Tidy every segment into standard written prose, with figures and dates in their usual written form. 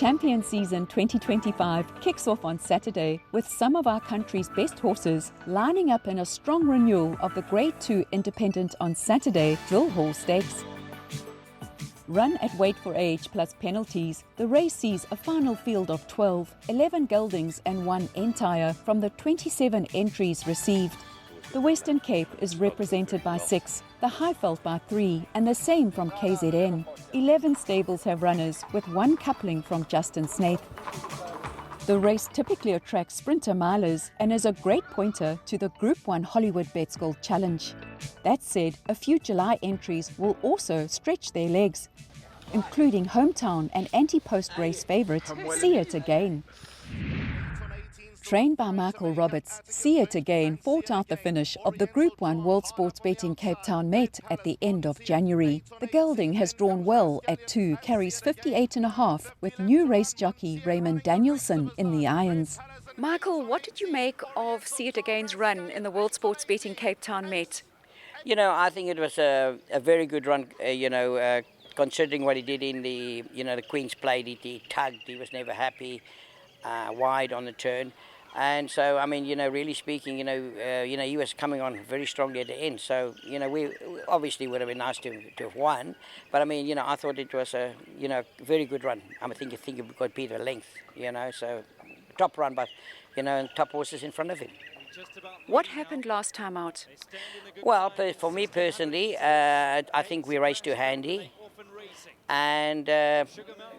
Champion Season 2025 kicks off on Saturday with some of our country's best horses lining up in a strong renewal of the Grade 2 Independent on Saturday drillhallstakes. Run at weight for age plus penalties, the race sees a final field of 12, 11 geldings and 1 entire from the 27 entries received. The Western Cape is represented by 6, the Highveld by 3 and the same from KZN. 11 stables have runners with 1 coupling from Justin Snaith. The race typically attracts sprinter milers and is a great pointer to the Group 1 Hollywoodbets Gold Challenge. That said, a few July entries will also stretch their legs, including hometown and anti-post race favourite See It Again. Trained by Michael Roberts, See It Again fought out the finish of the Group 1 World Sports Betting Cape Town Met at the end of January. The gelding has drawn well at 2, carries 58.5 with new race jockey Raymond Danielson in the irons. Michael, what did you make of See It Again's run in the World Sports Betting Cape Town Met? I think it was a very good run, considering what he did in the, the Queen's played it, he tugged, he was never happy, wide on the turn. And so, really speaking, he was coming on very strongly at the end. So, we obviously would have been nice to have won. But, I thought it was a, very good run. I think it got Piet a length, so top run, but, top horses in front of him. What happened last time out? Well, for me personally, I think we raced too handy. And,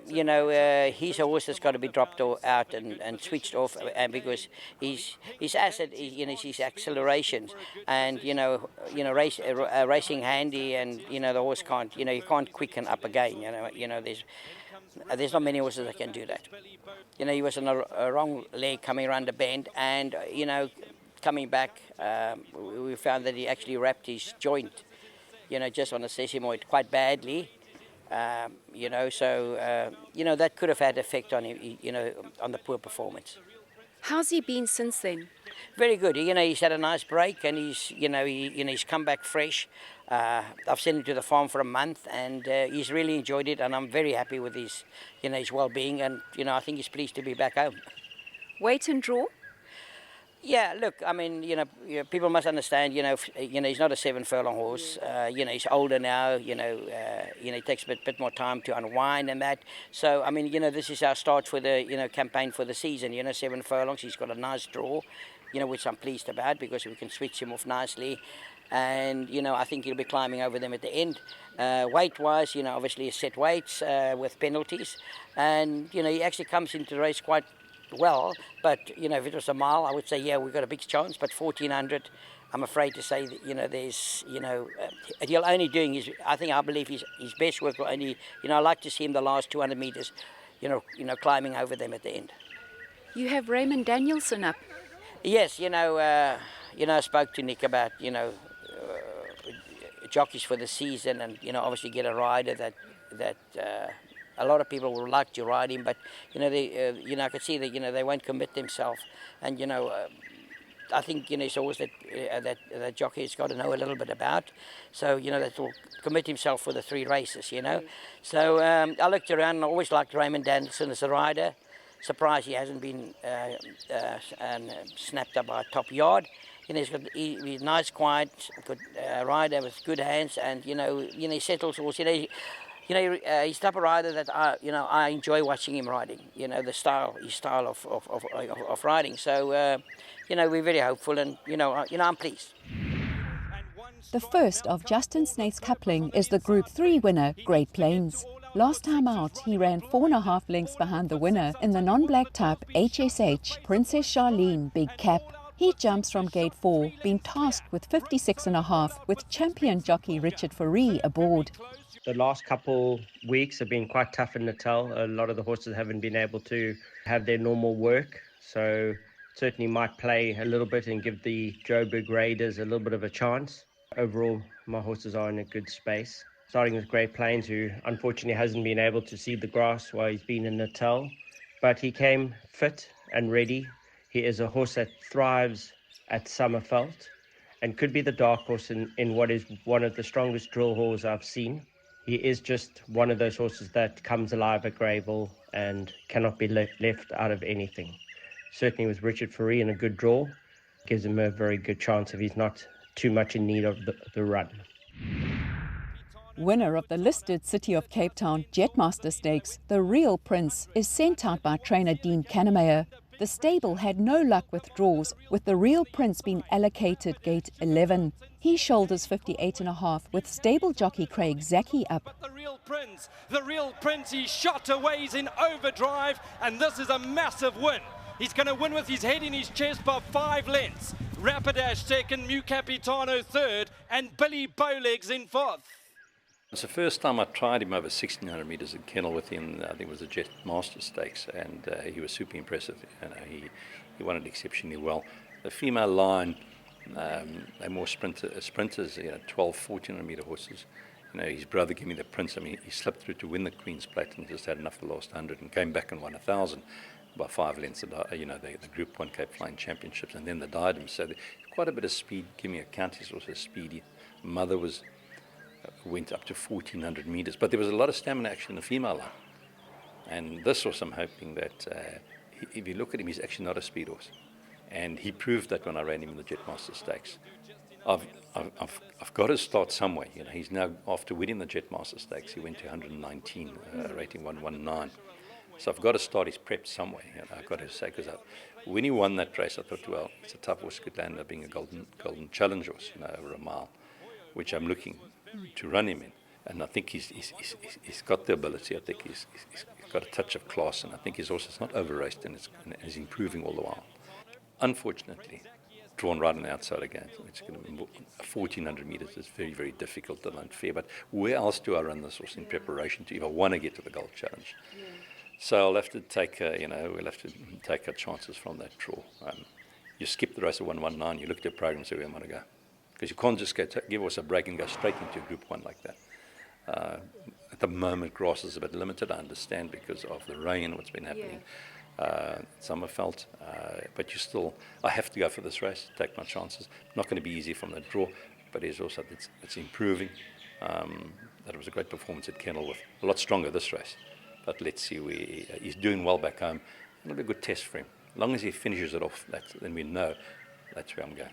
he's a horse that's got to be dropped out and switched off, and because his asset is his accelerations, and racing handy, and the horse can't, you can't quicken up again. There's not many horses that can do that. He was on a wrong leg coming around the bend, and coming back, we found that he actually wrapped his joint, just on the sesamoid quite badly. That could have had effect on him, on the poor performance. How's he been since then? Very good. He's had a nice break, and he's come back fresh. I've sent him to the farm for a month, and he's really enjoyed it, and I'm very happy with his well-being, and I think he's pleased to be back home. Weight and draw? Yeah, look, people must understand, he's not a 7 furlong horse. He's older now, it takes a bit more time to unwind and that. So, this is our start for the, campaign for the season, 7 furlongs. He's got a nice draw, which I'm pleased about because we can switch him off nicely. And, I think he'll be climbing over them at the end. Weight-wise, obviously set weights with penalties. And, he actually comes into the race quite well, but if it was a mile, I would say we've got a big chance. But 1400, I'm afraid to say that there's he'll only doing I believe his best work will only I like to see him the last 200 meters, climbing over them at the end. You have Raymond Danielson up. Yes, I spoke to Nick about jockeys for the season, and obviously get a rider that. A lot of people would like to ride him, but I could see that they won't commit themselves, and I think it's always that jockey has got to know a little bit about, so that will commit himself for the 3 races, So I looked around and I always liked Raymond Danielson as a rider. Surprised he hasn't been snapped up by a top yard. He's nice, quiet, good rider with good hands, and he settles horse. He's the type of rider that I enjoy watching him riding. His style of riding. So we're very hopeful, and I'm pleased. The first of Justin Snaith's coupling is the Group 3 winner, Great Plains. Last time out, he ran 4.5 lengths behind the winner in the non-black type HSH Princess Charlene Big Cap. He jumps from gate 4, being tasked with 56.5 with champion jockey Richard Ferrie aboard. The last couple weeks have been quite tough in Natal. A lot of the horses haven't been able to have their normal work, so certainly might play a little bit and give the Joburg Raiders a little bit of a chance. Overall, my horses are in a good space. Starting with Great Plains, who unfortunately hasn't been able to see the grass while he's been in Natal, but he came fit and ready. He is a horse that thrives at Summerveld and could be the dark horse in what is one of the strongest drill halls I've seen. He is just one of those horses that comes alive at Greyville and cannot be left out of anything. Certainly with Richard Ferrie in a good draw, gives him a very good chance if he's not too much in need of the run. Winner of the listed City of Cape Town Jetmaster Stakes, the Real Prince is sent out by trainer Dean Kannemeyer. The stable had no luck with draws, with the Real Prince being allocated gate 11. He shoulders 58.5 with stable jockey Craig Zaki up. But the Real Prince, he shot away, he's in overdrive, and this is a massive win. He's going to win with his head in his chest by 5 lengths. Rapidash second, Mu Capitano third, and Billy Bowlegs in fourth. It's the first time I tried him over 1,600 metres at Kenilworth in, I think it was the Jet Master Stakes, and he was super impressive. He won it exceptionally well. The female line, they're more sprinters, 12, 1,400 metre horses. His brother gave me the Prince. I mean, he slipped through to win the Queen's Plate and just had enough the last 100 and came back and won 1,000 by 5 lengths. The Group 1 Cape Flying Championships and then the Diadem. So there's quite a bit of speed. Give me a count. He's also speedy. Mother went up to 1,400 metres, but there was a lot of stamina actually in the female line. And this was, I'm hoping that if you look at him, he's actually not a speed horse. And he proved that when I ran him in the Jetmaster Stakes. I've got to start somewhere. He's now, after winning the Jetmaster Stakes, he went to 119, rating 119. So I've got to start his prep somewhere. I've got to say, because when he won that race, I thought, well, it's a tough horse, could land up being a golden challenge horse, over a mile, which I'm looking to run him in. And I think he's got the ability. I think he's got a touch of class, and I think his horse is not over-raced and is improving all the while. Unfortunately, drawn right on the outside again, which is going to be 1,400 metres is very, very difficult and unfair. But where else do I run this horse in preparation to if I want to get to the Gold Challenge? Yeah. So I'll have to take, we'll have to take our chances from that draw. You skip the race at 119, you look at your program and say, where am I going to go? Because you can't just give us a break and go straight into a Group 1 like that. At the moment, grass is a bit limited, I understand, because of the rain, what's been happening. Summerfelt, but I have to go for this race, take my chances. Not going to be easy from the draw, but it's also it's improving. That was a great performance at Kenilworth, a lot stronger this race. But let's see, he's doing well back home. It'll be a good test for him. As long as he finishes it off, then we know that's where I'm going.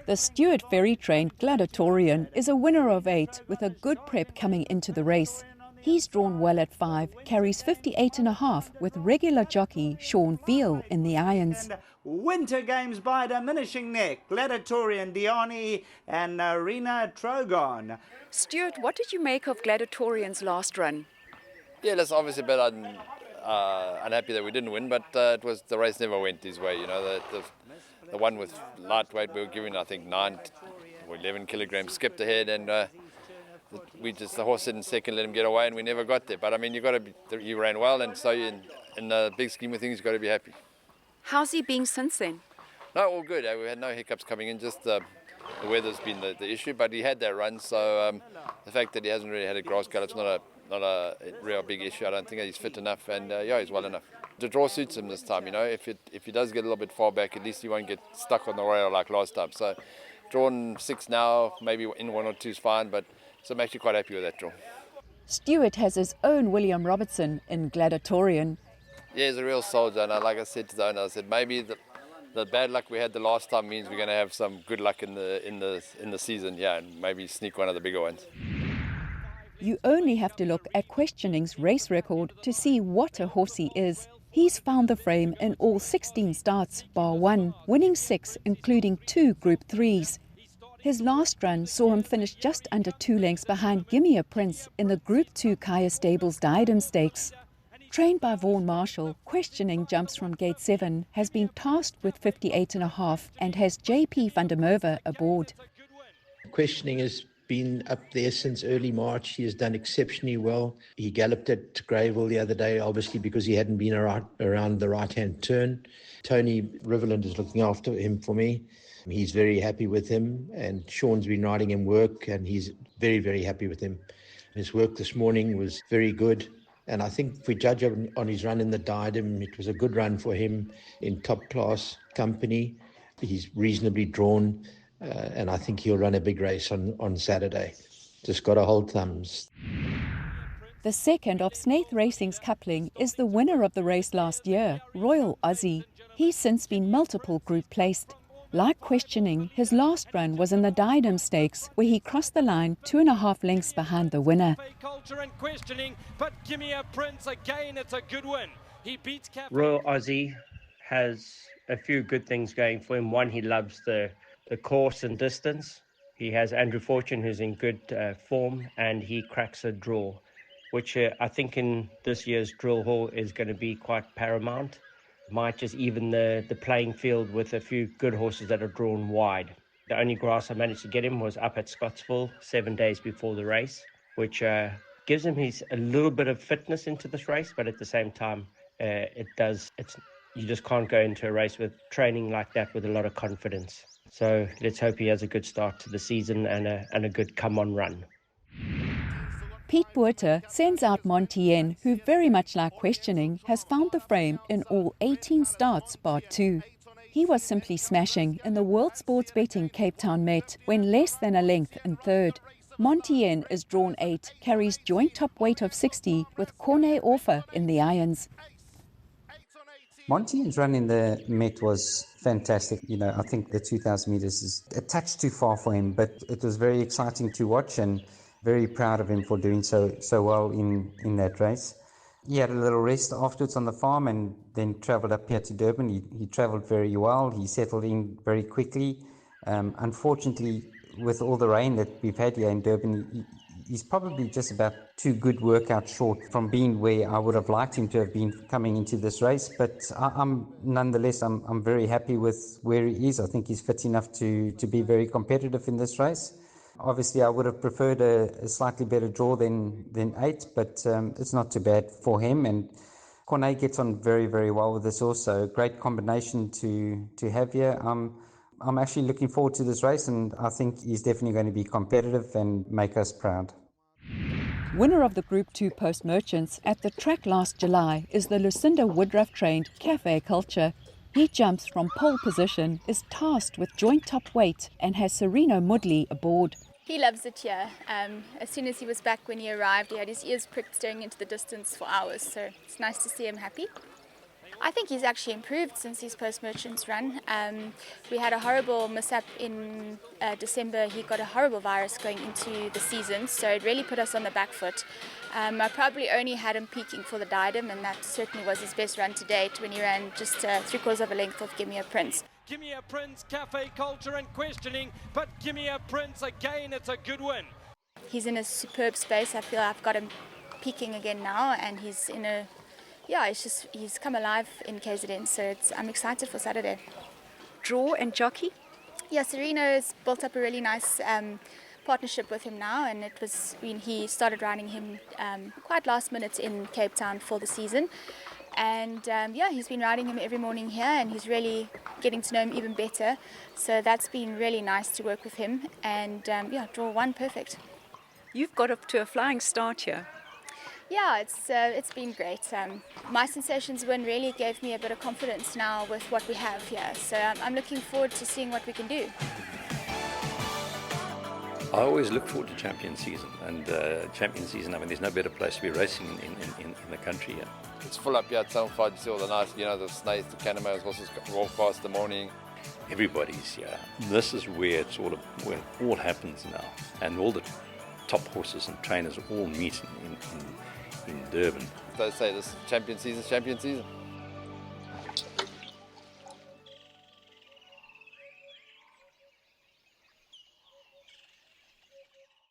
The Stuart Ferry-trained Gladatorian is a winner of 8 with a good prep coming into the race. He's drawn well at 5, carries 58.5 with regular jockey Sean Veal in the irons. Winter Games by Diminishing Neck, Gladatorian, Diani and Rena Trogon. Stuart, what did you make of Gladatorian's last run? Yeah, that's obviously a bit unhappy that we didn't win, but the race never went his way. The one with lightweight we were giving, I think 9 or 11 kilograms, skipped ahead, and the horse in second, let him get away, and we never got there. But I mean, you ran well, and so in the big scheme of things, you've got to be happy. How's he been since then? No, all good. We had no hiccups coming in, just the weather's been the issue, but he had that run, so the fact that he hasn't really had a grass gallop's not a real big issue. I don't think he's fit enough, and he's well enough. The draw suits him this time, if he does get a little bit far back, at least he won't get stuck on the rail like last time. So drawn 6 now, maybe in 1 or 2 is fine, but so I'm actually quite happy with that draw. Stuart has his own William Robertson in Gladatorian. Yeah, he's a real soldier, and like I said to the owner, I said maybe the bad luck we had the last time means we're going to have some good luck in the season, and maybe sneak one of the bigger ones. You only have to look at Questioning's race record to see what a horse he is. He's found the frame in all 16 starts, bar 1, winning 6, including 2 Group 3s. His last run saw him finish just under 2 lengths behind Gimme a Prince in the Group 2 Kaya Stables Diadem Stakes. Trained by Vaughan Marshall, Questioning jumps from gate 7, has been tasked with 58.5 and has JP van der Merwe aboard. Questioning has been up there since early March. He has done exceptionally well. He galloped at Greyville the other day, obviously because he hadn't been around the right-hand turn. Tony Riverland is looking after him for me. He's very happy with him, and Sean's been riding him work, and he's very, very happy with him. His work this morning was very good, and I think if we judge on his run in the Diadem, it was a good run for him in top-class company. He's reasonably drawn, and I think he'll run a big race on Saturday. Just got to hold thumbs. The second of Snaith Racing's coupling is the winner of the race last year, Royal Aussie. He's since been multiple group placed. Like questioning, his last run was in the Diadem Stakes, where he crossed the line 2.5 lengths behind the winner. Culture and questioning, but give me a Prince again, it's a good win. He beats Café. Royal Aussie has a few good things going for him. One, he loves the course and distance. He has Andrew Fortune, who's in good form, and he cracks a draw, which I think in this year's drill hall is going to be quite paramount. Might just even the playing field with a few good horses that are drawn wide. The only grass I managed to get him was up at Scottsville 7 days before the race, which gives him a little bit of fitness into this race, but at the same time, you just can't go into a race with training like that with a lot of confidence. So let's hope he has a good start to the season and a good come-on run. Piet Botha sends out Montien, who very much like questioning, has found the frame in all 18 starts bar 2. He was simply smashing in the World Sports Betting Cape Town Met when less than a length in third. Montien is drawn 8, carries joint top weight of 60 with Cornet Offer in the irons. Montien's run in the Met was fantastic. I think the 2,000 meters is a touch too far for him, but it was very exciting to watch and very proud of him for doing so well in that race. He had a little rest afterwards on the farm and then travelled up here to Durban. He travelled very well. He settled in very quickly. Unfortunately, with all the rain that we've had here in Durban, he's probably just about 2 good workouts short from being where I would have liked him to have been coming into this race. But nonetheless, I'm very happy with where he is. I think he's fit enough to be very competitive in this race. Obviously, I would have preferred a slightly better draw than 8, but it's not too bad for him. And Cornet gets on very, very well with this also. Great combination to have here. I'm actually looking forward to this race, and I think he's definitely going to be competitive and make us proud. Winner of the Group 2 Post Merchants at the track last July is the Lucinda Woodruff trained Café Culture. He jumps from pole position, is tasked with joint top weight, and has Sereno Mudley aboard. He loves it here. As soon as he was back when he arrived, he had his ears pricked staring into the distance for hours, so it's nice to see him happy. I think he's actually improved since his post-merchants run. We had a horrible mishap in December. He got a horrible virus going into the season, so it really put us on the back foot. I probably only had him peaking for the Diadem, and that certainly was his best run to date when he ran just 3/4 of a length of Give Me a Prince. Give me a Prince, Café Culture and questioning, but give me a Prince again, it's a good win. He's in a superb space. I feel I've got him peaking again now, and he's in a... Yeah, he's come alive in KZN, so I'm excited for Saturday. Draw and jockey? Yeah, Sereno's built up a really nice partnership with him now, and it was when he started riding him quite last minute in Cape Town for the season. And he's been riding him every morning here, and he's really getting to know him even better. So that's been really nice to work with him, and draw 1 perfect. You've got up to a flying start here. Yeah, it's been great. My Sensations win really gave me a bit of confidence now with what we have here. So I'm looking forward to seeing what we can do. I always look forward to champion season, and champion season, I mean, there's no better place to be racing in the country here. It's full up here at Sunfight. You see all the nice, the Snaith, the Kannemeyer horses walk past in the morning. Everybody's here. This is where where it all happens now, and all the top horses and trainers all meet in Durban. They say this champion season.